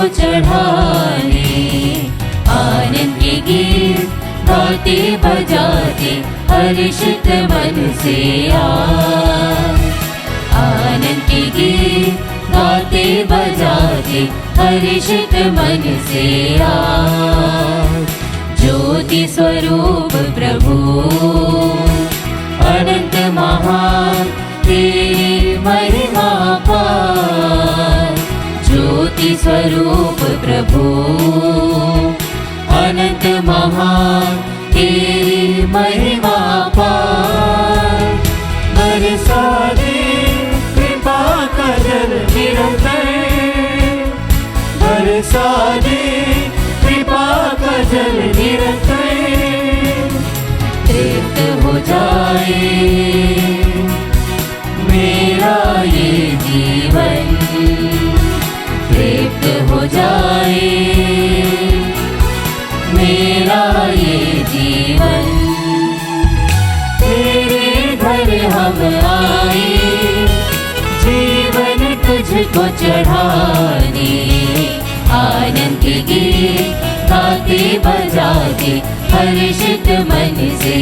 तुझको चढ़ाने, आनंद के गीत गाते बजाते हर्षित मन से आनंद के गीत गाते बजाते हर्षित मन से ज्योति स्वरूप प्रभु अनंत महान तेरी महिमा पार। ज्योति स्वरूप प्रभु अनंत महान तेरी महिमा पार। बरसा दे कृपा का जल निरंतर, बरसा दे कृपा का जल निरंतर। तृप्त हो जाए मेरा ये जीवन, तृप्त हो जाए मेरा ये जीवन। तेरे घर हम आए जीवन तुझको चढ़ाने, आनंद के गीत गाते बजाते हर्षित मन से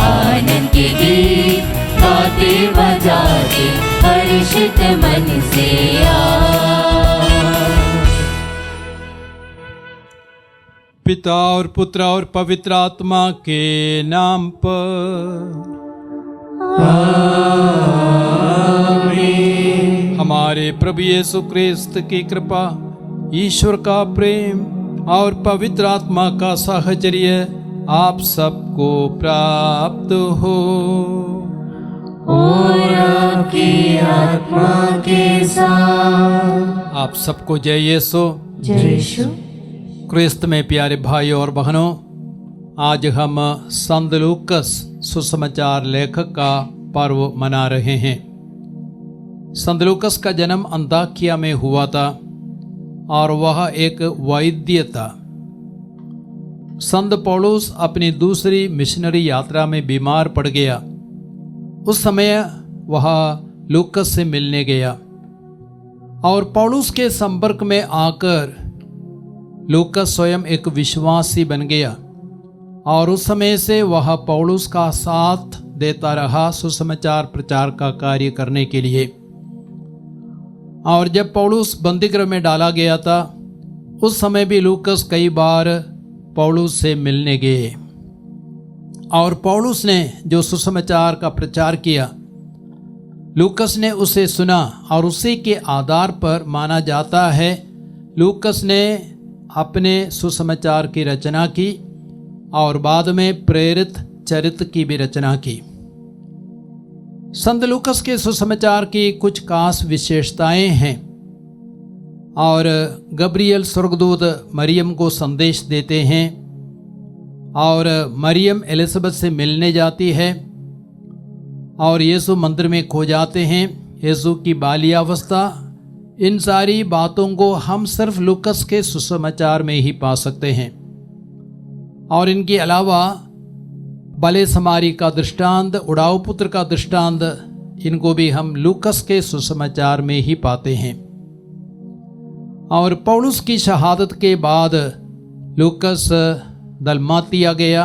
आनंद के गीत गाते बजाते हर्षित मन से पिता और पुत्र और पवित्र आत्मा के नाम पर आमीन। हमारे प्रभु यीशु क्रिस्त की कृपा, ईश्वर का प्रेम और पवित्र आत्मा का साहचर्य आप सबको प्राप्त हो और आपकी आत्मा के साथ। आप सबको जय यीशु। जय यीशु। क्रिस्त में प्यारे भाइयों और बहनों, आज हम संत लूकस सुसमाचार लेखक का पर्व मना रहे हैं। संत लूकस का जन्म अंताकिया में हुआ था और वह एक वैद्य था। संत पौलुस अपनी दूसरी मिशनरी यात्रा में बीमार पड़ गया। उस समय वह लूकस से मिलने गया और पौलुस के संपर्क में आकर लूकस स्वयं एक विश्वासी बन गया और उस समय से वह पौलुस का साथ देता रहा सुसमाचार प्रचार का कार्य करने के लिए। और जब पौलुस बंदीगृह में डाला गया था, उस समय भी लूकस कई बार पौलुस से मिलने गए और पौलुस ने जो सुसमाचार का प्रचार किया, लूकस ने उसे सुना और उसी के आधार पर माना जाता है लूकस ने अपने सुसमाचार की रचना की और बाद में प्रेरित चरित्र की भी रचना की। संत लूकस के सुसमाचार की कुछ खास विशेषताएं हैं और गब्रियल स्वर्गदूत मरियम को संदेश देते हैं और मरियम एलिजाबेथ से मिलने जाती है और यीशु मंदिर में खो जाते हैं। यीशु की बाल्यावस्था, इन सारी बातों को हम सिर्फ लूकस के सुसमाचार में ही पा सकते हैं। और इनके अलावा भले समारी का दृष्टांत, उड़ाऊ पुत्र का दृष्टांत, इनको भी हम लूकस के सुसमाचार में ही पाते हैं। और पौलुस की शहादत के बाद लूकस दलमातिया गया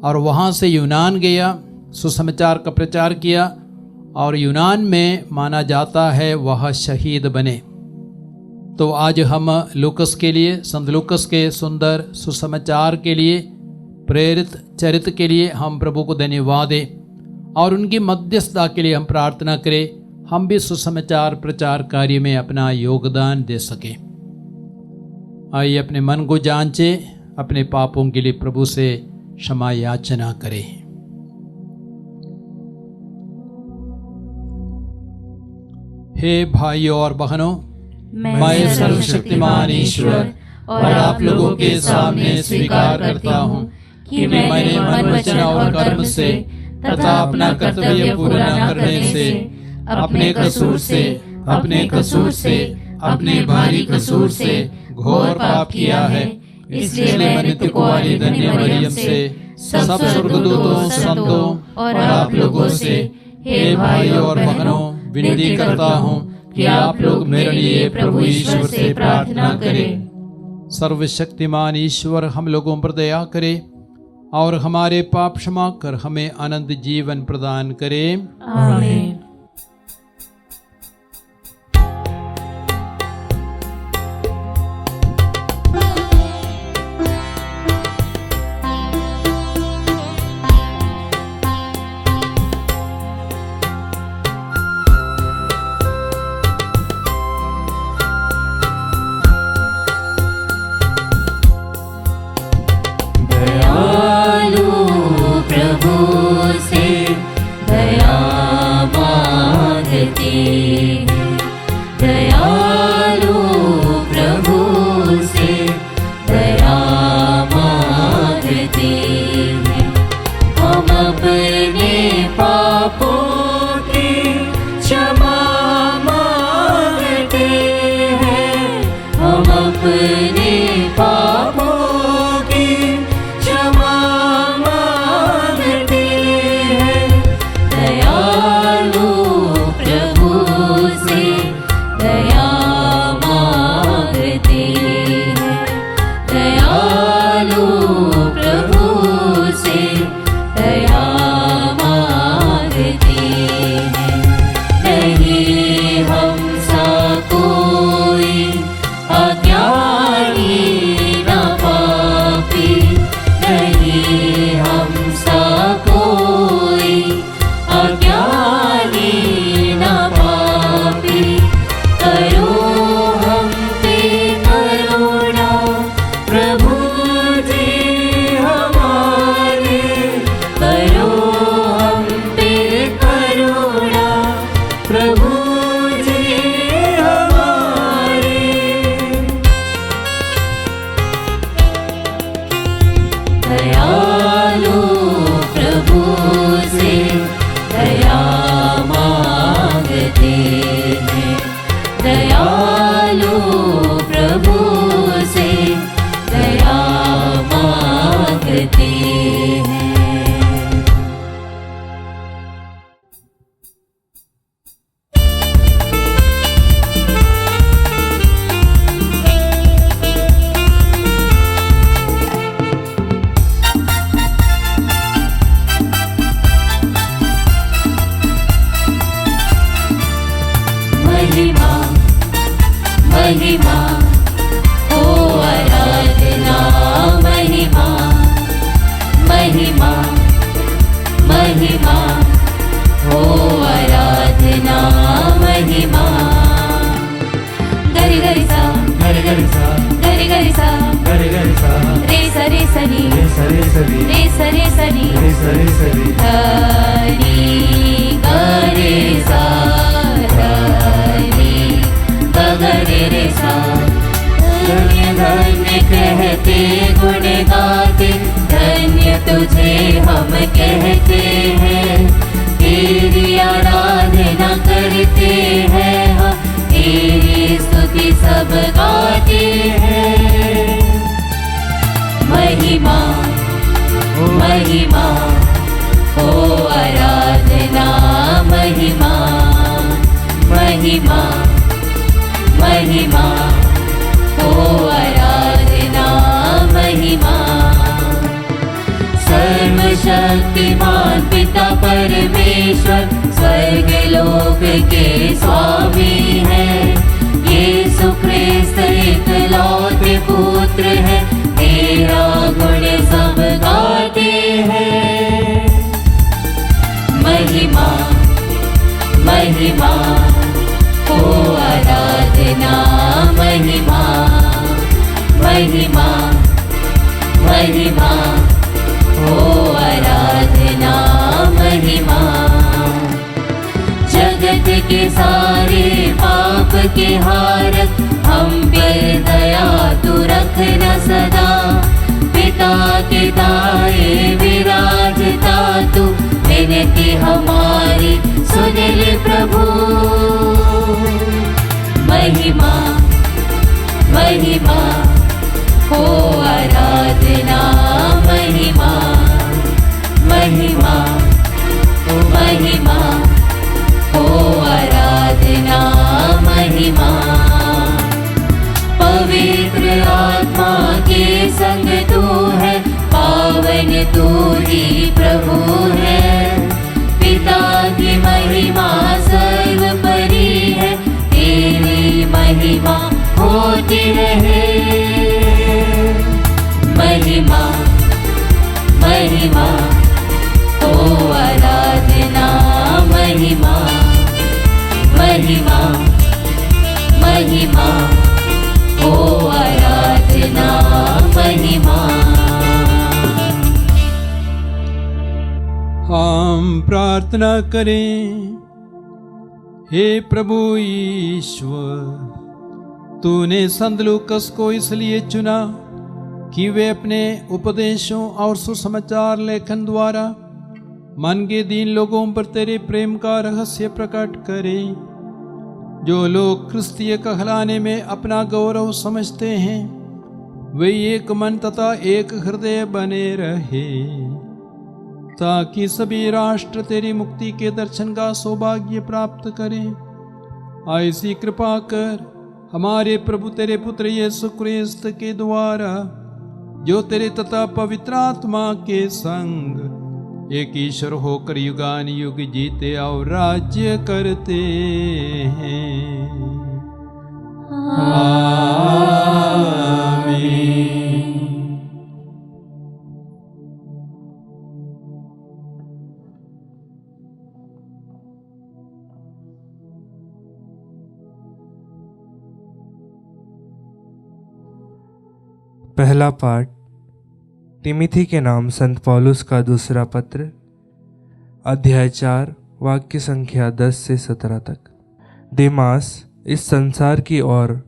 और वहाँ से यूनान गया, सुसमाचार का प्रचार किया और यूनान में माना जाता है वह शहीद बने। तो आज हम लूकस के लिए, संत लूकस के सुंदर सुसमाचार के लिए, प्रेरित चरित्र के लिए हम प्रभु को धन्यवाद दें और उनकी मध्यस्थता के लिए हम प्रार्थना करें, हम भी सुसमाचार प्रचार कार्य में अपना योगदान दे सकें। आइए अपने मन को जांचें, अपने पापों के लिए प्रभु से क्षमा याचना करें। हे भाइयों और बहनों, मैं सर्वशक्तिमान ईश्वर और आप लोगों के सामने स्वीकार करता हूँ कि मैंने मन, वचन और कर्म से तथा अपना कर्तव्य पूरा न करने से, अपने कसूर से, अपने भारी कसूर से घोर पाप किया है। इसलिए मैं नित्य को वाली धन्य मरियम से, सब स्वर्गदूतों, संतों और आप लोगों से, हे भाइयों और बहनों, विनती करता हूँ कि आप लोग मेरे लिए प्रभु ईश्वर से प्रार्थना करें। सर्वशक्तिमान ईश्वर हम लोगों पर दया करे और हमारे पाप क्षमा कर हमें आनंद जीवन प्रदान करे। आमीन। सर्वशक्तिमान पिता परमेश्वर स्वर्ग लोक के स्वामी है। यीशु ख्रिस्त इकलौते पुत्र है, तेरा गुण सब गाते हैं। महिमा महिमा हो आराधना, महिमा महिमा महिमा हो आराधना, महिमा। जगत के सारे पाप के हारत हम पे दया तू रखना सदा। पिता के दाए विराजता तू, विनती हमारी सुन ले प्रभु। महिमा महिमा हो आराधना, महिमा महिमा महिमा हो आराधना। महिमा होती रहे। महिमा महिमा ओ आराधना, महिमा महिमा महिमा ओ आराधना, महिमा। हम प्रार्थना करें। हे प्रभु ईश्वर, तूने संत लूकस को इसलिए चुना कि वे अपने उपदेशों और सुसमाचार लेखन द्वारा मन के दीन लोगों पर तेरे प्रेम का रहस्य प्रकट करें। जो लोग क्रिस्तीय कहलाने में अपना गौरव समझते हैं, वे एक मन तथा एक हृदय बने रहे, ताकि सभी राष्ट्र तेरी मुक्ति के दर्शन का सौभाग्य प्राप्त करें। ऐसी कृपा कर हमारे प्रभु तेरे पुत्र यीशु क्रिस्त के द्वारा, जो तेरे तथा पवित्र आत्मा के संग एक ईश्वर होकर युगान युग जीते और राज्य करते हैं। आमीन। पहला पाठ तिमिथी के नाम संत पौलुस का दूसरा पत्र, अध्याय 4 वाक्य संख्या 10 से 17 तक। देमास इस संसार की ओर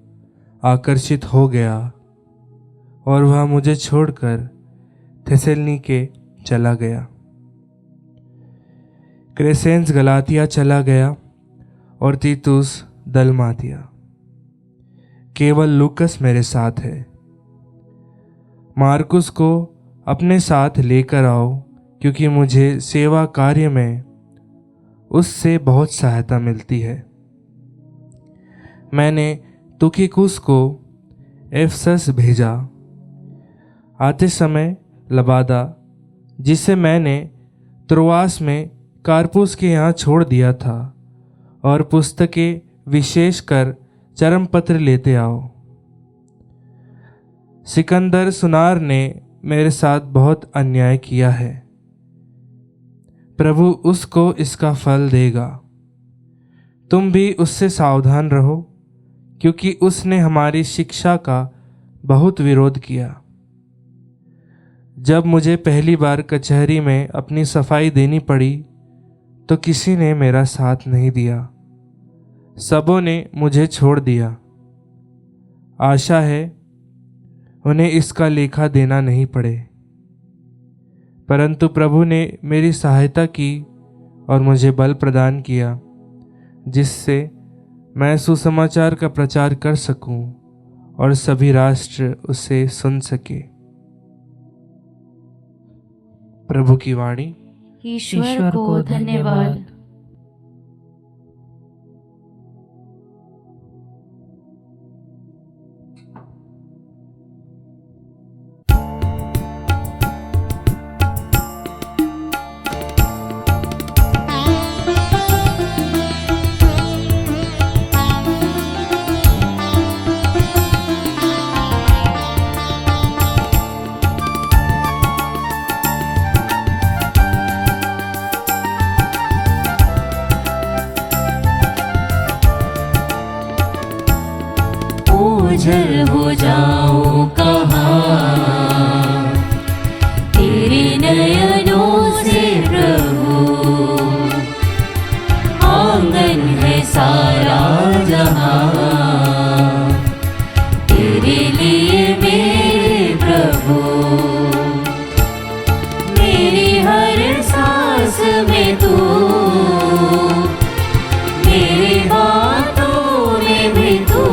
आकर्षित हो गया और वह मुझे छोड़कर थेसलुनीके चला गया। क्रेसेंस गलातिया चला गया और तीतुस दलमातिया। केवल लूकस मेरे साथ है। मार्कुस को अपने साथ लेकर आओ, क्योंकि मुझे सेवा कार्य में उससे बहुत सहायता मिलती है। मैंने तुखिकुस को एफसस भेजा। आते समय लबादा, जिसे मैंने त्रोआस में कारपुस के यहाँ छोड़ दिया था, और पुस्तकें विशेषकर चरमपत्र लेते आओ। सिकंदर सुनार ने मेरे साथ बहुत अन्याय किया है। प्रभु उसको इसका फल देगा। तुम भी उससे सावधान रहो, क्योंकि उसने हमारी शिक्षा का बहुत विरोध किया। जब मुझे पहली बार कचहरी में अपनी सफाई देनी पड़ी, तो किसी ने मेरा साथ नहीं दिया। सबों ने मुझे छोड़ दिया। आशा है उन्हें इसका लेखा देना नहीं पड़े। परंतु प्रभु ने मेरी सहायता की और मुझे बल प्रदान किया, जिससे मैं सुसमाचार का प्रचार कर सकूं और सभी राष्ट्र उसे सुन सके। प्रभु की वाणी। ईश्वर को धन्यवाद। ओझल हो जाओ कहाँ तेरे नयनों से प्रभु, आंगन है सारा जहाँ तेरे लिए मेरे प्रभु। मेरी हर सांस में तू, मेरी बातों में भी तू,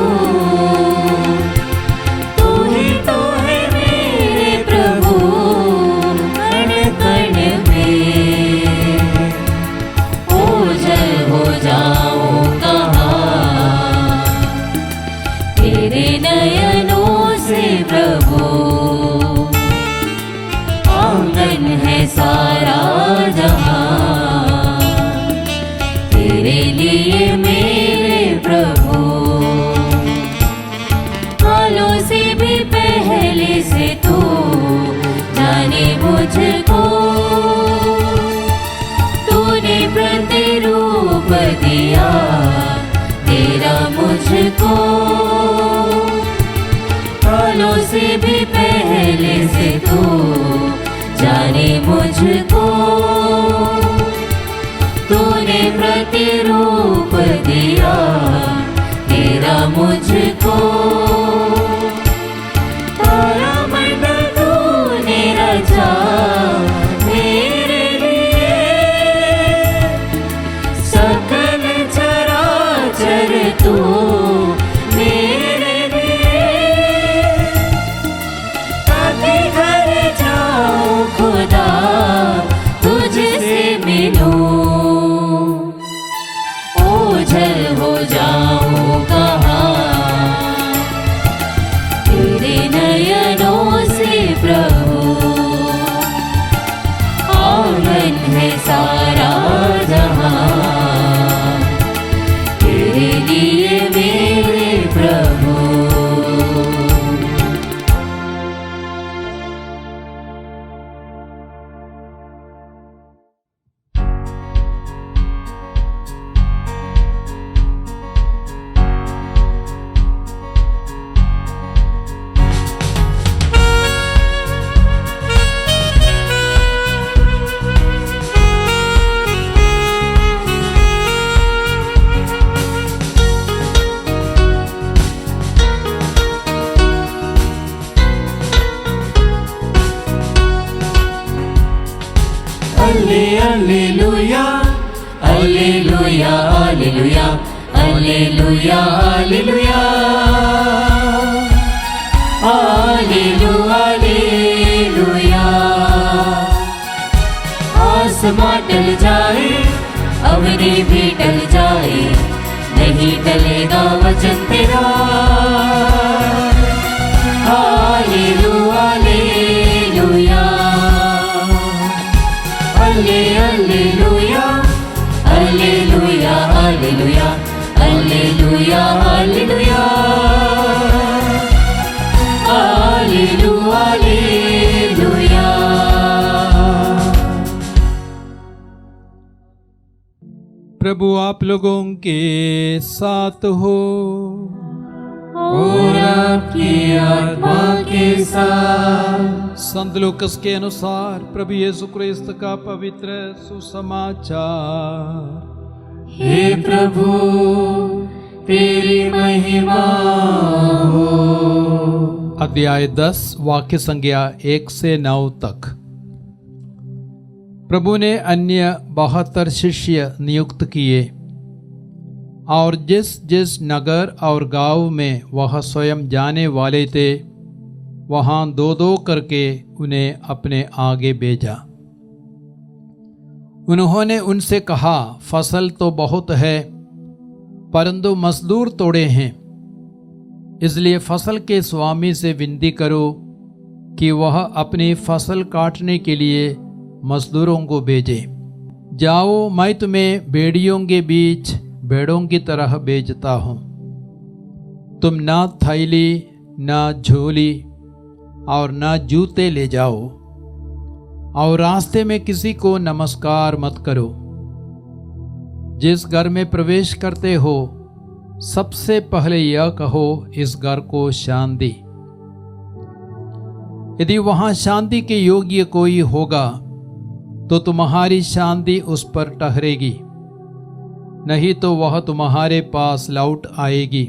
सारा जहां तेरे लिए मेरे प्रभु। मुझको, कालों से भी पहले से तू जाने मुझको। तूने प्रतिरूप दिया तेरा मुझको, तारामंडल तूने रचा मेरे लिए, सकल चराचर तू मेरे लिए। ताकि घर जाऊं खुदा तुझसे मिलूं, ओझल हो जाऊं कहाँ तेरे नयनों से प्रभु। आंगन है सारा जहां तेरे लिए मेरे प्रभु। Alleluia, alleluia, alleluia, alleluia, alleluia, alleluia, alleluia। आसमां टल जाए, अवनी भी टल जाए, नहीं टलेगा वचन तेरा। Alleluia, alleluia, Alleluia, Alleluia, Alleluia, Alleluia, Alleluia, Alleluia, Alleluia। प्रभु आप लोगों के साथ हो और आपकी आत्मा के साथ। संत लूकस के अनुसार प्रभु यीशु क्रिस्त का पवित्र सुसमाचार। हे प्रभु तेरी महिमा हो। अध्याय 10 वाक्य संज्ञा 1 से 9 तक। प्रभु ने अन्य 72 शिष्य नियुक्त किए और जिस जिस नगर और गांव में वह स्वयं जाने वाले थे वहां 2-2 करके उन्हें अपने आगे भेजा। उन्होंने उनसे कहा, फसल तो बहुत है परंतु मजदूर थोड़े हैं, इसलिए फसल के स्वामी से विनती करो कि वह अपनी फसल काटने के लिए मजदूरों को भेजे। जाओ, मैं तुम्हें भेड़ियों के बीच भेड़ों की तरह भेजता हूँ। तुम ना थैली ना झोली और ना जूते ले जाओ और रास्ते में किसी को नमस्कार मत करो। जिस घर में प्रवेश करते हो सबसे पहले यह कहो, इस घर को शांति। यदि वहां शांति के योग्य कोई होगा तो तुम्हारी शांति उस पर ठहरेगी, नहीं तो वह तुम्हारे पास लौट आएगी।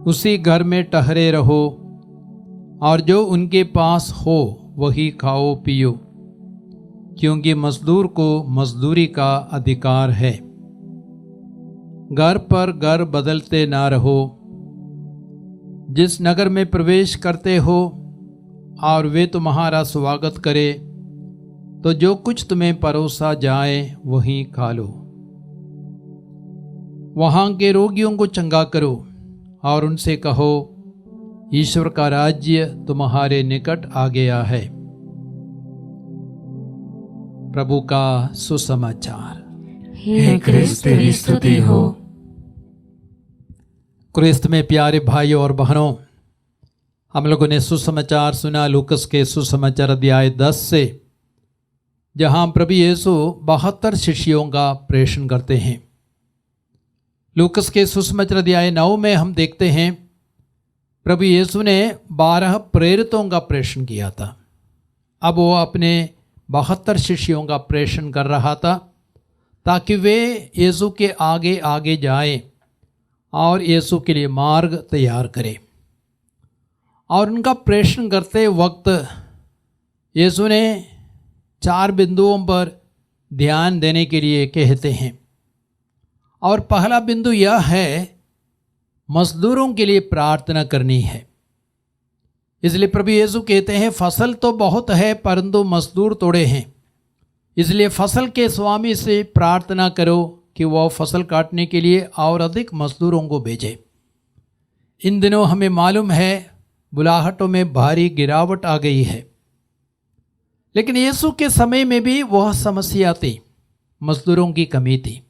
उसी घर में ठहरे रहो और जो उनके पास हो वही खाओ पियो, क्योंकि मजदूर को मजदूरी का अधिकार है। घर पर घर बदलते ना रहो। जिस नगर में प्रवेश करते हो और वे तुम्हारा स्वागत करे तो जो कुछ तुम्हें परोसा जाए वही खा लो। वहां के रोगियों को चंगा करो और उनसे कहो, ईश्वर का राज्य तुम्हारे निकट आ गया है। प्रभु का सुसमाचार। हे क्रिस्त तेरी स्तुति हो। क्रिस्त में प्यारे भाइयों और बहनों, हम लोगों ने सुसमाचार सुना लूकस के सुसमाचार अध्याय 10 से, जहां प्रभु यीशु 72 शिष्यों का प्रेषण करते हैं। लूकस के सुसमाचार अध्याय 9 में हम देखते हैं प्रभु यीशु ने 12 प्रेरितों का प्रेषण किया था। अब वो अपने 72 शिष्यों का प्रेषण कर रहा था ताकि वे यीशु के आगे आगे जाएं और यीशु के लिए मार्ग तैयार करें। और उनका प्रेषण करते वक्त यीशु ने 4 बिंदुओं पर ध्यान देने के लिए कहते हैं। और पहला बिंदु यह है, मजदूरों के लिए प्रार्थना करनी है। इसलिए प्रभु यीशु कहते हैं फसल तो बहुत है परंतु मजदूर थोड़े हैं, इसलिए फसल के स्वामी से प्रार्थना करो कि वह फसल काटने के लिए और अधिक मजदूरों को भेजे। इन दिनों हमें मालूम है बुलाहटों में भारी गिरावट आ गई है, लेकिन यीशु के समय में भी वह समस्या थी, मजदूरों की कमी थी।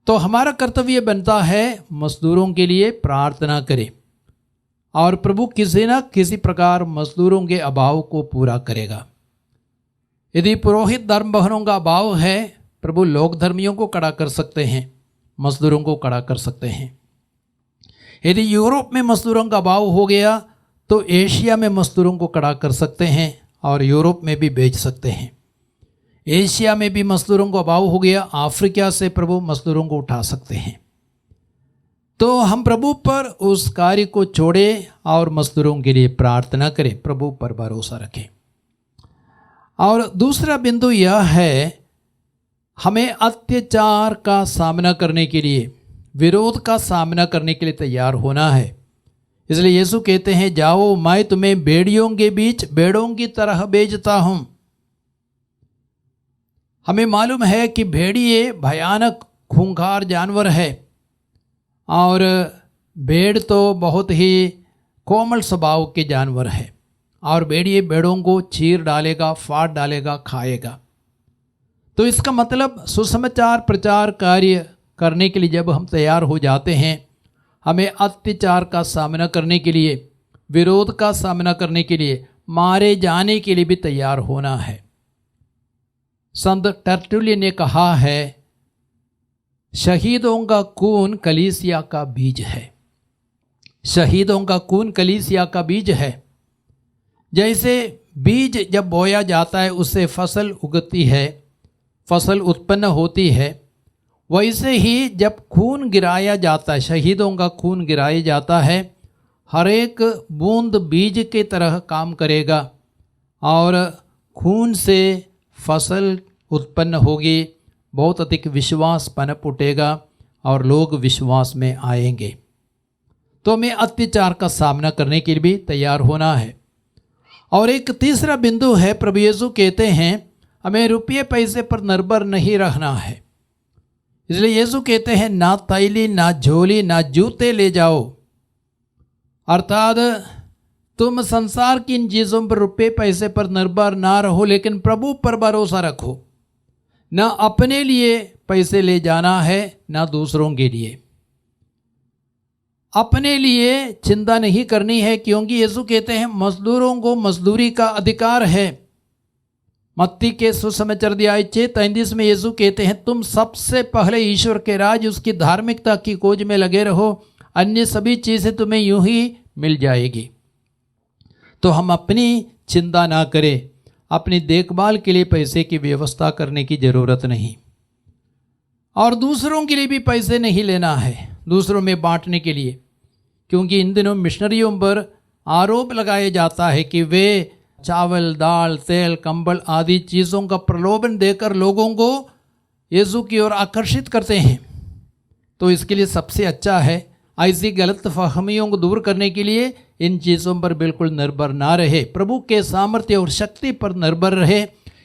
तो हमारा कर्तव्य बनता है मजदूरों के लिए प्रार्थना करें और प्रभु किसी न किसी प्रकार मजदूरों के अभाव को पूरा करेगा। यदि पुरोहित धर्म बहनों का अभाव है, प्रभु लोक धर्मियों को खड़ा कर सकते हैं, मजदूरों को खड़ा कर सकते हैं। यदि यूरोप में मजदूरों का अभाव हो गया तो एशिया में मजदूरों को खड़ा कर सकते हैं और यूरोप में भी भेज सकते हैं। एशिया में भी मजदूरों को अभाव हो गया, अफ्रीका से प्रभु मजदूरों को उठा सकते हैं। तो हम प्रभु पर उस कार्य को छोड़ें और मजदूरों के लिए प्रार्थना करें, प्रभु पर भरोसा रखें। और दूसरा बिंदु यह है, हमें अत्याचार का सामना करने के लिए, विरोध का सामना करने के लिए तैयार होना है। इसलिए यीशु कहते हैं, जाओ मैं तुम्हें भेड़ियों के बीच भेड़ों की तरह भेजता हूं। हमें मालूम है कि भेड़िए भयानक खूंखार जानवर है और भेड़ तो बहुत ही कोमल स्वभाव के जानवर है और भेड़िए भेड़ों को चीर डालेगा, फाड़ डालेगा, खाएगा। तो इसका मतलब सुसमाचार प्रचार कार्य करने के लिए जब हम तैयार हो जाते हैं, हमें अत्याचार का सामना करने के लिए, विरोध का सामना करने के लिए, मारे जाने के लिए भी तैयार होना है। संत टर्टुलियन ने कहा है, शहीदों का खून कलीसिया का बीज है। शहीदों का खून कलीसिया का बीज है। जैसे बीज जब बोया जाता है उससे फसल उगती है, फसल उत्पन्न होती है, वैसे ही जब खून गिराया जाता है, शहीदों का खून गिराया जाता है, हर एक बूंद बीज की तरह काम करेगा और खून से फसल उत्पन्न होगी, बहुत अधिक विश्वास पनप उठेगा और लोग विश्वास में आएंगे। तो हमें अत्याचार का सामना करने के लिए भी तैयार होना है। और एक तीसरा बिंदु है, प्रभु यीशु कहते हैं हमें रुपये पैसे पर निर्भर नहीं रहना है। इसलिए यीशु कहते हैं, ना थैली, ना झोली, ना जूते ले जाओ। अर्थात तुम संसार की इन चीज़ों पर, रुपये पैसे पर निर्भर ना रहो, लेकिन प्रभु पर भरोसा रखो। ना अपने लिए पैसे ले जाना है, ना दूसरों के लिए। अपने लिए चिंता नहीं करनी है, क्योंकि यीशु कहते हैं मजदूरों को मजदूरी का अधिकार है। मत्ती के सुसमाचार अध्याय 6:33 में यीशु कहते हैं, तुम सबसे पहले ईश्वर के राज, उसकी धार्मिकता की खोज में लगे रहो, अन्य सभी चीज़ें तुम्हें यूं ही मिल जाएगी। तो हम अपनी चिंता ना करें, अपनी देखभाल के लिए पैसे की व्यवस्था करने की ज़रूरत नहीं, और दूसरों के लिए भी पैसे नहीं लेना है, दूसरों में बांटने के लिए। क्योंकि इन दिनों मिशनरियों पर आरोप लगाया जाता है कि वे चावल, दाल, तेल, कंबल आदि चीज़ों का प्रलोभन देकर लोगों को यीशु की ओर आकर्षित करते हैं। तो इसके लिए सबसे अच्छा है ऐसी गलत फहमियों को दूर करने के लिए इन चीज़ों पर बिल्कुल निर्भर ना रहे, प्रभु के सामर्थ्य और शक्ति पर निर्भर रहे।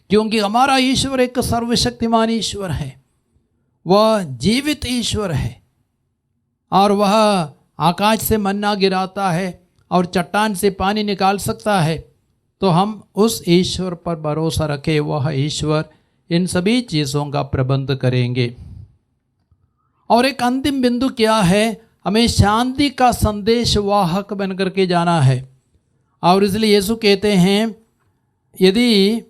क्योंकि हमारा ईश्वर एक सर्वशक्तिमान ईश्वर है, वह जीवित ईश्वर है और वह आकाश से मन्ना गिराता है और चट्टान से पानी निकाल सकता है। तो हम उस ईश्वर पर भरोसा रखें, वह ईश्वर इन सभी चीज़ों का प्रबंध करेंगे। और एक अंतिम बिंदु क्या है, हमें शांति का संदेश वाहक बन करके जाना है। और इसलिए यीशु कहते हैं, यदि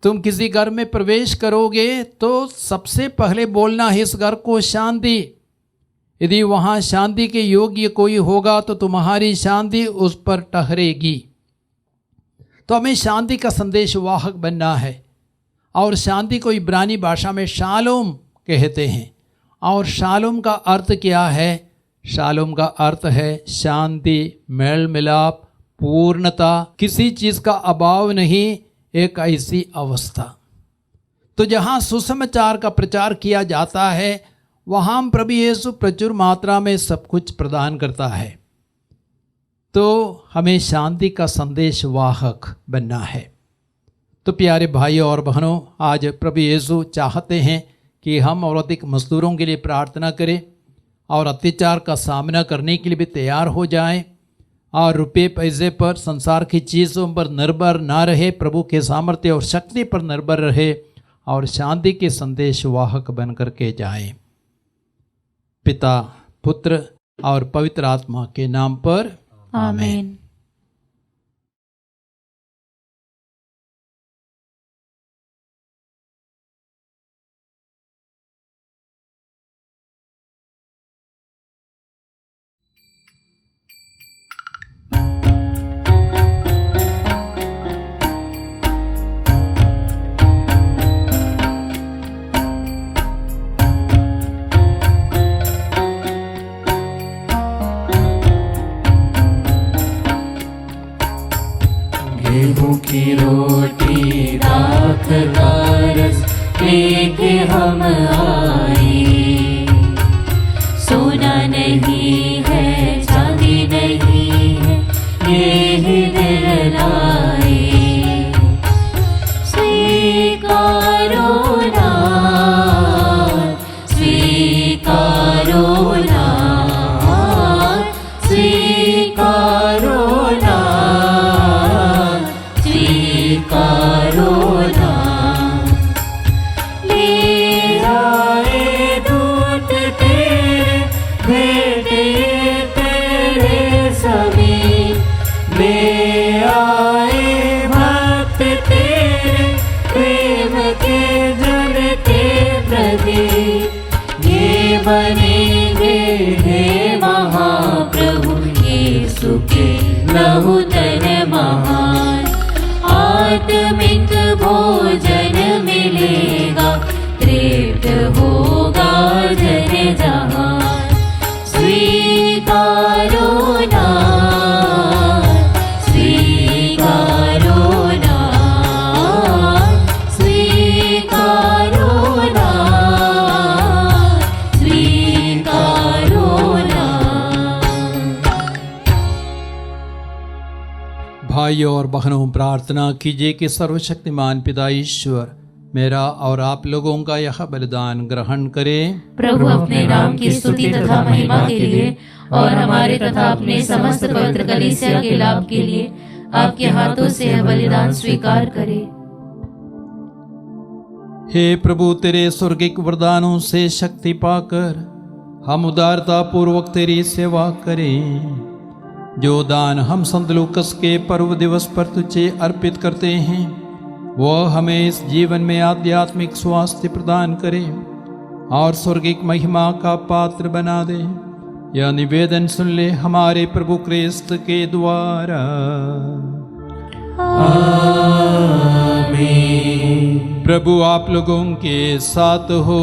तुम किसी घर में प्रवेश करोगे तो सबसे पहले बोलना है, इस घर को शांति। यदि वहाँ शांति के योग्य कोई होगा तो तुम्हारी शांति उस पर ठहरेगी। तो हमें शांति का संदेश वाहक बनना है। और शांति को इब्रानी भाषा में शालोम कहते हैं। और शालोम का अर्थ क्या है? शालोम का अर्थ है शांति, मेल मिलाप, पूर्णता, किसी चीज़ का अभाव नहीं, एक ऐसी अवस्था। तो जहाँ सुसमाचार का प्रचार किया जाता है वहाँ प्रभु यीशु प्रचुर मात्रा में सब कुछ प्रदान करता है। तो हमें शांति का संदेश वाहक बनना है। तो प्यारे भाइयों और बहनों, आज प्रभु यीशु चाहते हैं कि हम और अधिक मजदूरों के लिए प्रार्थना करें और अत्याचार का सामना करने के लिए भी तैयार हो जाएं और रुपये पैसे पर, संसार की चीज़ों पर निर्भर ना रहे, प्रभु के सामर्थ्य और शक्ति पर निर्भर रहे और शांति के संदेश वाहक बन करके जाएं। पिता, पुत्र और पवित्र आत्मा के नाम पर आमीन। गेहूं की रोटी, दाख का रस लेके हम आए। सोना नहीं है, चांदी नहीं है, ये दिल लाए। स्वीकारो नाथ, स्वीकारो नाथ, स्वीकारो नाथ, स्वीकारो नाथ। ले आए दूत तेरे, बेटे तेरे सभी। ले आए भक्त तेरे, प्रेम के जल के प्रदीप। ये बनेंगे हे महाप्रभु यीशु के लहू तन महान। आत्मिक भोजन मिलेगा, तृप्त होगा जन जहान। स्वीकारो नाथ, स्वीकारो नाथ, स्वीकारो नाथ, स्वीकारो नाथ। भाइयों और बहनों, प्रार्थना कीजिए कि सर्वशक्तिमान पिता ईश्वर मेरा और आप लोगों का यह बलिदान ग्रहण करें। प्रभु अपने नाम की स्तुति तथा महिमा के लिए और हमारे तथा अपने समस्त पवित्र कलीसिया के लाभ के लिए आपके हाथों से यह बलिदान स्वीकार करे। हे प्रभु, तेरे स्वर्गिक वरदानों से शक्ति पाकर हम उदारता पूर्वक तेरी सेवा करें। जो दान हम संत लूकस के पर्व दिवस पर तुझे अर्पित करते हैं वह हमें इस जीवन में आध्यात्मिक स्वास्थ्य प्रदान करे और स्वर्गिक महिमा का पात्र बना दे। यह निवेदन सुन ले हमारे प्रभु क्रिस्त के द्वारा। आमीन। प्रभु आप लोगों के साथ हो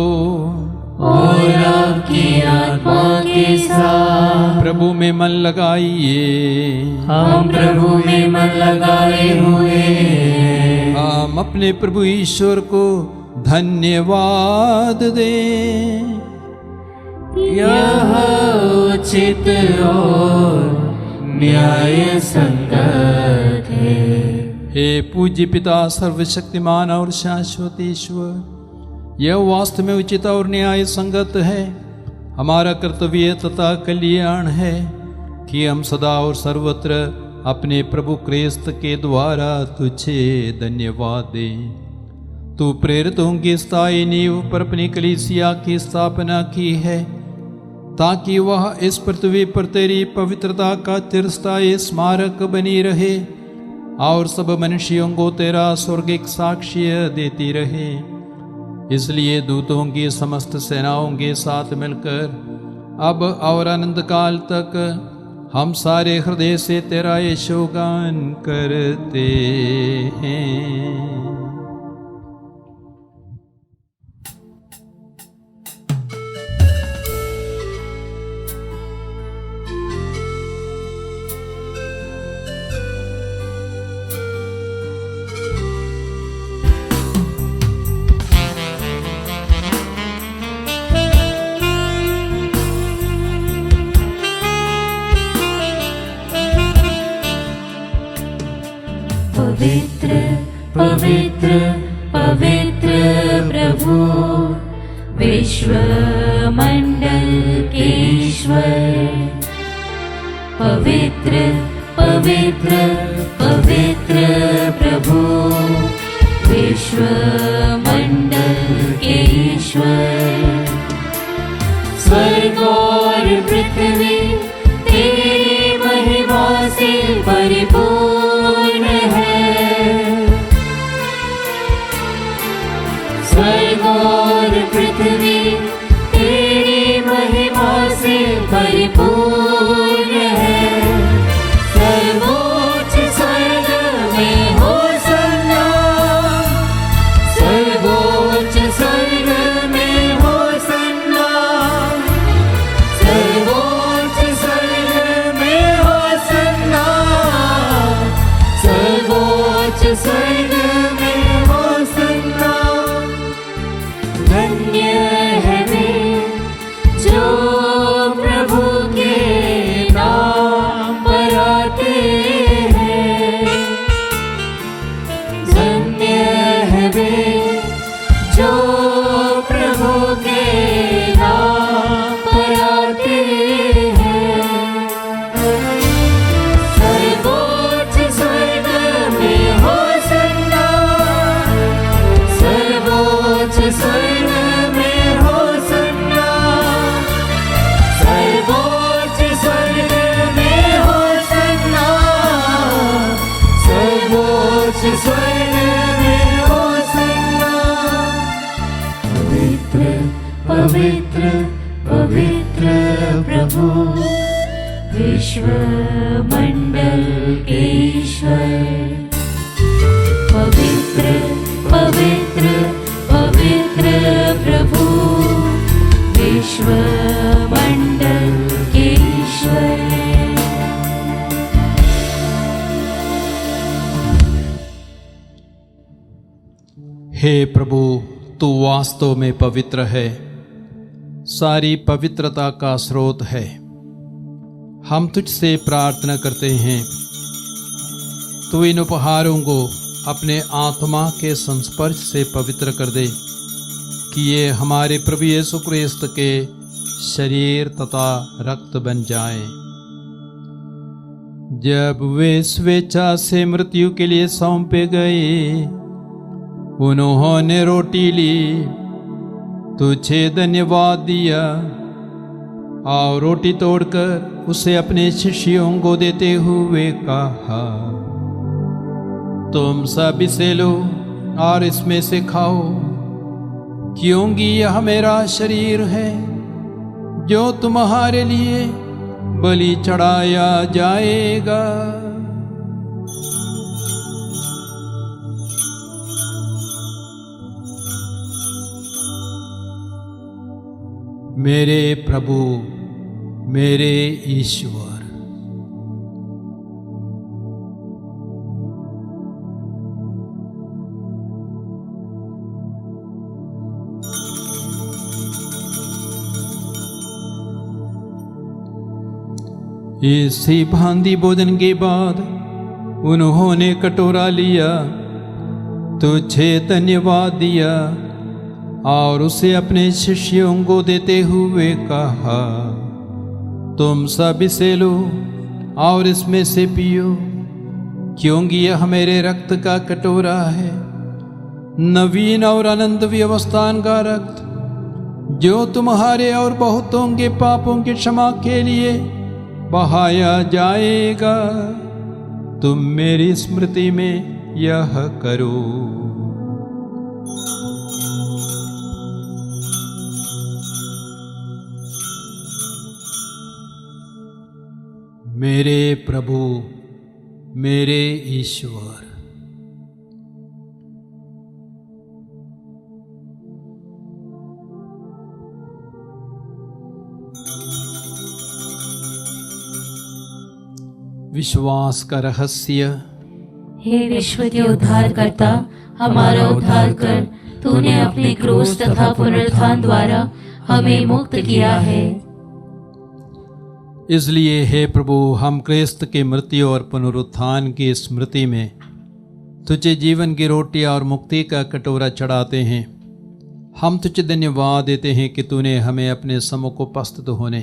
और आपकी आत्मा के साथ। प्रभु में मन लगाइए, हम प्रभु में मन लगाए हुए हैं। हम अपने प्रभु ईश्वर को धन्यवाद दें। यह उचित और न्याय संगत है। हे पूज्य पिता, सर्वशक्तिमान और शाश्वत ईश्वर, यह वास्तव में उचित और न्याय संगत है, हमारा कर्तव्य तथा कल्याण है कि हम सदा और सर्वत्र अपने प्रभु क्रिस्त के द्वारा तुझे धन्यवाद दें। तू प्रेरितों की स्थायी नींव पर अपनी कलीसिया की स्थापना की है ताकि वह इस पृथ्वी पर तेरी पवित्रता का चिरस्थायी स्मारक बनी रहे और सब मनुष्यों को तेरा स्वर्गिक साक्ष्य देती रहे। इसलिए दूतों की समस्त सेनाओं के साथ मिलकर अब और अनंत काल तक हम सारे हृदय से तेरा यशोगान करते हैं। पवित्र पवित्र पवित्र प्रभु विश्व मंडल के ईश्वर। पवित्र पवित्र पवित्र प्रभु विश्व मंडल के ईश्वर। स्वर्ग और पृथ्वी तेरी महिमा से परिपूर्ण है। स्वर्ग और पृथ्वी तेरी महिमा से परिपूर्ण है। सर्वोच्च स्वर्ग में होसन्ना, सर्वोच्च स्वर्ग में होसन्ना, सर्वोच्च स्वर्ग में होसन्ना, सर्वोच्च स्वर्ग में होसन्ना। धन्य है वे जो प्रभु के नाम पर आते हैं। धन्य है वे जो प्रभु के नाम पर आते हैं। सर्वोच्च स्वर्ग में होसन्ना, सर्वोच्च स्वर्ग में होसन्ना, सर्वोच्च स्वर्ग में होसन्ना, सर्वोच्च स्वर्ग में होसन्ना। पवित्र पवित्र पवित्र प्रभु विश्व मंडल के ईश्वर। पवित्र पवित्र पवित्र प्रभु विश्व मंडल के ईश्वर। हे प्रभु, तू वास्तव में पवित्र है, सारी पवित्रता का स्रोत है। हम तुझसे प्रार्थना करते हैं, तू इन उपहारों को अपने आत्मा के संस्पर्श से पवित्र कर दे कि ये हमारे प्रभु यीशु क्रिस्त के शरीर तथा रक्त बन जाएं। जब वे स्वेच्छा से मृत्यु के लिए सौंपे गए, उन्होंने रोटी ली, तुझे धन्यवाद दिया और रोटी तोड़कर उसे अपने शिष्यों को देते हुए कहा, तुम सब इसे लो और इसमें से खाओ, क्योंकि यह मेरा शरीर है जो तुम्हारे लिए बलि चढ़ाया जाएगा। मेरे प्रभु, मेरे ईश्वर। इसी भांति भोजन के बाद उन्होंने कटोरा लिया, तुझे धन्यवाद दिया और उसे अपने शिष्यों को देते हुए कहा, तुम सब इसे लो और इसमें से पियो, क्योंकि यह मेरे रक्त का कटोरा है, नवीन और अनंत व्यवस्थान का रक्त, जो तुम्हारे और बहुतों के पापों की क्षमा के लिए बहाया जाएगा। तुम मेरी स्मृति में यह करो। मेरे प्रभु, मेरे ईश्वर। विश्वास का रहस्य। हे विश्व के उद्धारकर्ता, हमारा उद्धार कर। तूने अपने क्रूस तथा पुनरुत्थान द्वारा हमें मुक्त किया है। इसलिए हे प्रभु, हम क्रिस्त के मृत्यु और पुनरुत्थान की स्मृति में तुझे जीवन की रोटी और मुक्ति का कटोरा चढ़ाते हैं। हम तुझे धन्यवाद देते हैं कि तूने हमें अपने सम्मुख उपस्थित होने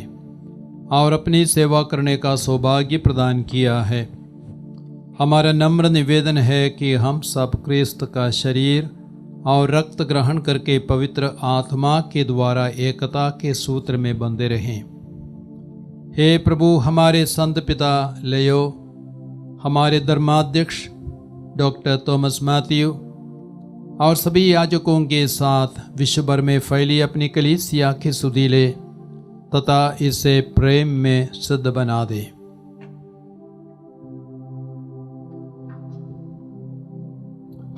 और अपनी सेवा करने का सौभाग्य प्रदान किया है। हमारा नम्र निवेदन है कि हम सब क्रिस्त का शरीर और रक्त ग्रहण करके पवित्र आत्मा के द्वारा एकता के सूत्र में बंधे रहें। हे प्रभु, हमारे संत पिता लेयो, हमारे धर्माध्यक्ष डॉक्टर थॉमस मैथ्यू और सभी याजकों के साथ विश्व भर में फैली अपनी कलीसिया की सुधि ले तथा इसे प्रेम में सिद्ध बना दे।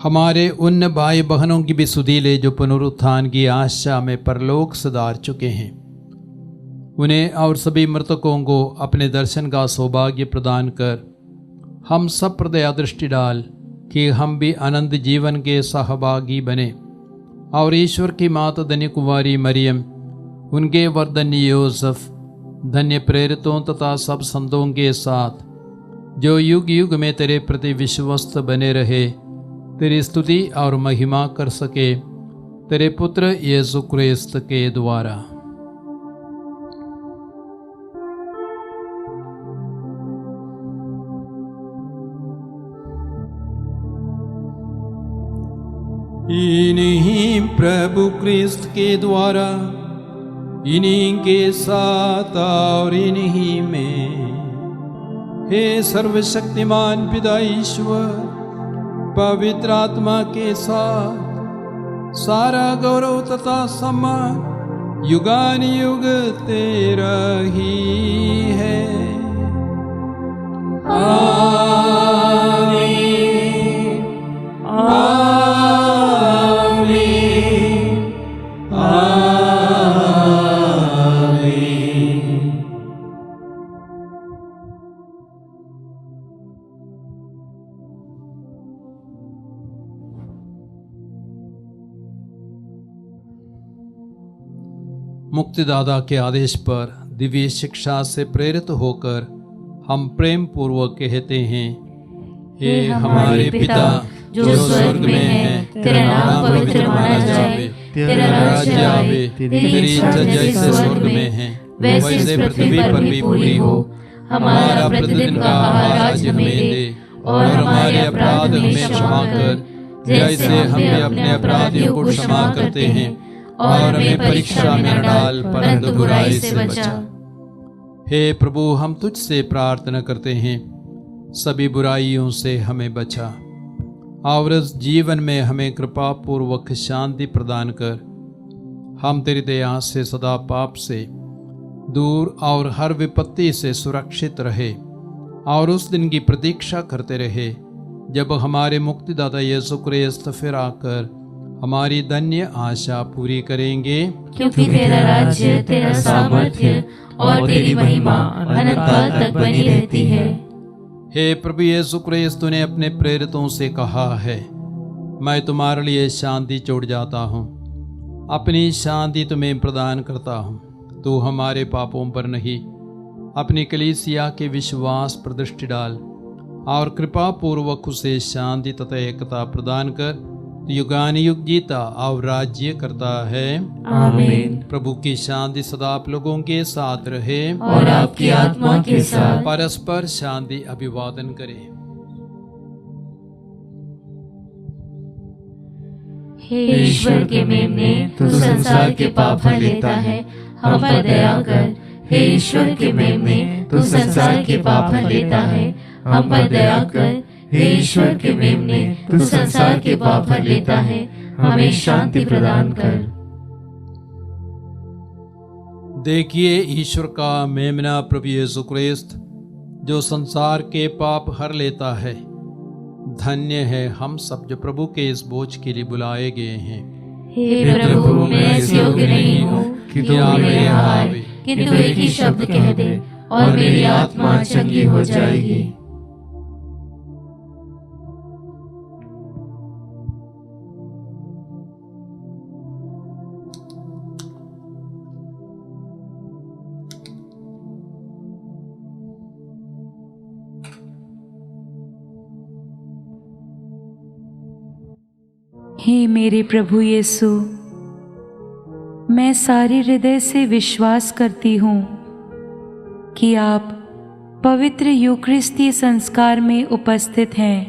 हमारे उन भाई बहनों की भी सुधि ले जो पुनरुत्थान की आशा में परलोक सुधार चुके हैं। उन्हें और सभी मृतकों को अपने दर्शन का सौभाग्य प्रदान कर हम सब पर दया दृष्टि डाल कि हम भी आनंद जीवन के सहभागी बने और ईश्वर की माता धन्य कुंवारी मरियम, उनके वरधन्य यूसुफ, धन्य प्रेरितों तथा सब संतों के साथ जो युग युग में तेरे प्रति विश्वस्त बने रहे, तेरी स्तुति और महिमा कर सके, तेरे पुत्र यीशु क्रिस्त के द्वारा। इन्हीं प्रभु क्रिस्त के द्वारा, इन्हीं के साथ और इन्हीं में, हे सर्वशक्तिमान पिता ईश्वर, पवित्र आत्मा के साथ सारा गौरव तथा सम्मान युगान युग तेरा ही है। आमीन, आमीन, आमीन। मुक्तिदाता के आदेश पर दिव्य शिक्षा से प्रेरित होकर हम प्रेम पूर्वक कहते हैं, हे हमारे पिता जो स्वर्ग में है, तेरा नाम पवित्र माना जाए, तेरा राज्य आवे, तेरी इच्छा जैसे स्वर्ग में है वैसे पृथ्वी पर भी पूरी हो। हमारा प्रतिदिन का आहार आज हमें दे और हमारे अपराध हमें क्षमा कर, जैसे हम भी अपने अपराधियों को क्षमा करते हैं, और हमें परीक्षा में न डाल परंतु बुराई से बचा। हे प्रभु, हम तुझसे प्रार्थना करते हैं, सभी बुराइयों से हमें बचा और इस जीवन में हमें कृपा पूर्वक शांति प्रदान कर, हम तेरी दया से सदा पाप से दूर और हर विपत्ति से सुरक्षित रहे और उस दिन की प्रतीक्षा करते रहे जब हमारे मुक्तिदाता यीशु क्रिस्त फिर आकर हमारी धन्य आशा पूरी करेंगे। क्योंकि तेरा राज्य, तेरा सामर्थ्य और तेरी महिमा अनंत काल तक बनी रहती है। हे प्रभु यीशु क्रिस्त, तूने अपने प्रेरितों से कहा है, मैं तुम्हारे लिए शांति छोड़ जाता हूँ, अपनी शांति तुम्हें प्रदान करता हूँ। तू हमारे पापों पर नहीं, अपनी कलीसिया के विश्वास पर दृष्टि डाल और कृपा पूर्वक उसे शांति तथा एकता प्रदान कर युगान युग जीता और राज्य करता है। आमीन। प्रभु की शांति सदा आप लोगों के साथ रहे और आपकी आत्मा के साथ। परस्पर शांति अभिवादन करें। हे ईश्वर के मेमने, तू संसार के पाप हर लेता है, हम पर दया कर। हे ईश्वर के मेमने, तू संसार के पाप हर लेता है, हम पर दया कर। हे ईश्वर के मेमने, तू संसार के पाप हर लेता है, हमें शांति प्रदान कर। देखिए ईश्वर का मेमना प्रभु यीशु क्रिस्त जो संसार के पाप हर लेता है। धन्य है हम सब जो प्रभु के इस बोझ के लिए बुलाए गए हैं। हे प्रभु, मैं ऐसे योग्य नहीं हूँ कि तू मेरे यहाँ आए, किंतु एक ही शब्द कह दे और मेरी आत्मा चंगी हो जाएगी। हे मेरे प्रभु यीशु, मैं सारे हृदय से विश्वास करती हूँ कि आप पवित्र यूकरिस्ती संस्कार में उपस्थित हैं।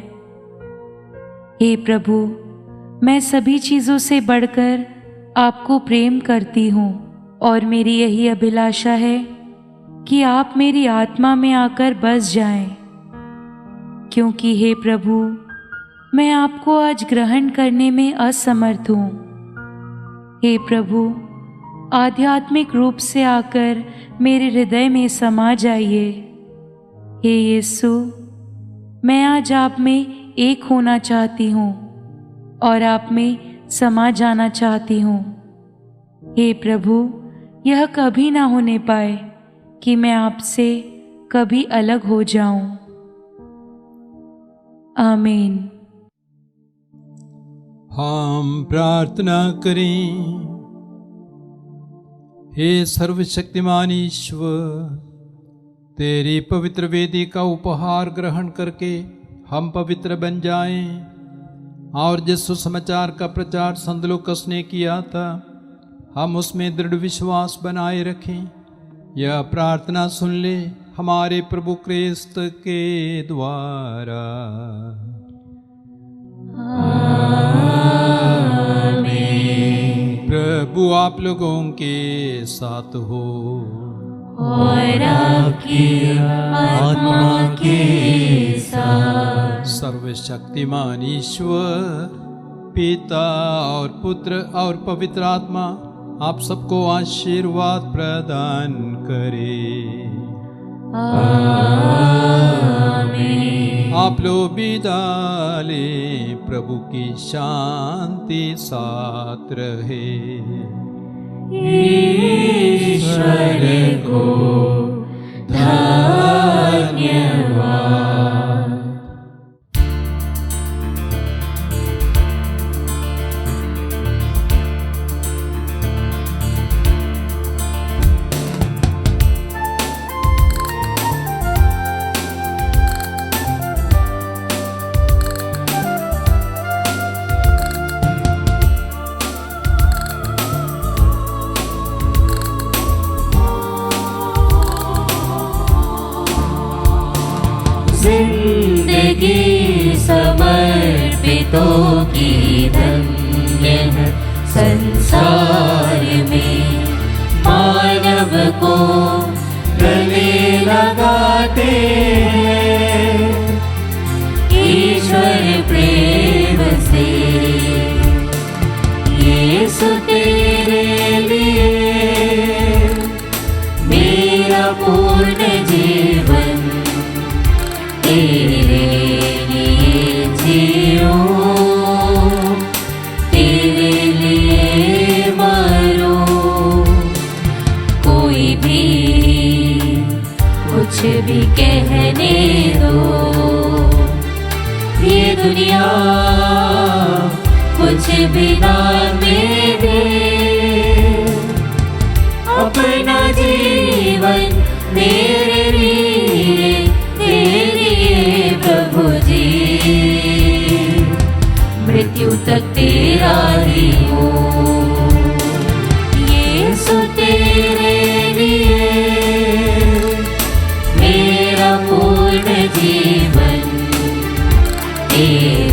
हे प्रभु, मैं सभी चीज़ों से बढ़कर आपको प्रेम करती हूँ और मेरी यही अभिलाषा है कि आप मेरी आत्मा में आकर बस जाएं, क्योंकि हे प्रभु, मैं आपको आज ग्रहण करने में असमर्थ हूँ। हे प्रभु, आध्यात्मिक रूप से आकर मेरे हृदय में समा जाइए। हे यीशु, मैं आज आप में एक होना चाहती हूँ और आप में समा जाना चाहती हूँ। हे प्रभु, यह कभी ना होने पाए कि मैं आपसे कभी अलग हो जाऊं। आमीन। हम प्रार्थना करें। हे सर्वशक्तिमान ईश्वर, तेरी पवित्र वेदी का उपहार ग्रहण करके हम पवित्र बन जाएं और जिस सुसमाचार का प्रचार संत लूकास ने किया था, हम उसमें दृढ़ विश्वास बनाए रखें। यह प्रार्थना सुन ले हमारे प्रभु क्रिस्त के द्वारा। प्रभु आप लोगों के साथ हो और आपकी आत्मा के साथ। सर्वशक्तिमान ईश्वर पिता और पुत्र और पवित्र आत्मा आप सबको आशीर्वाद प्रदान करे। आमीन। आप लोग विदा लें। प्रभु की शांति साथ रहे। ईश्वर को धन्यवाद। जिंदगी समर्पितों की धन्य है संसार में। मानव को गले लगाते हैं ईश्वर प्रेम से। यीशु तेरे लिए मेरा पूर्ण जीवन, तेरे लिए जीऊं, तेरे लिए मरूं। कोई भी कुछ भी कहने दो, ये दुनिया कुछ भी ना दे। अपना जीवन मेरे लिए प्रभु जी, मृत्यु तक तेरा ही हो। यीशु तेरे लिए मेरा पूर्ण जीवन, तेरे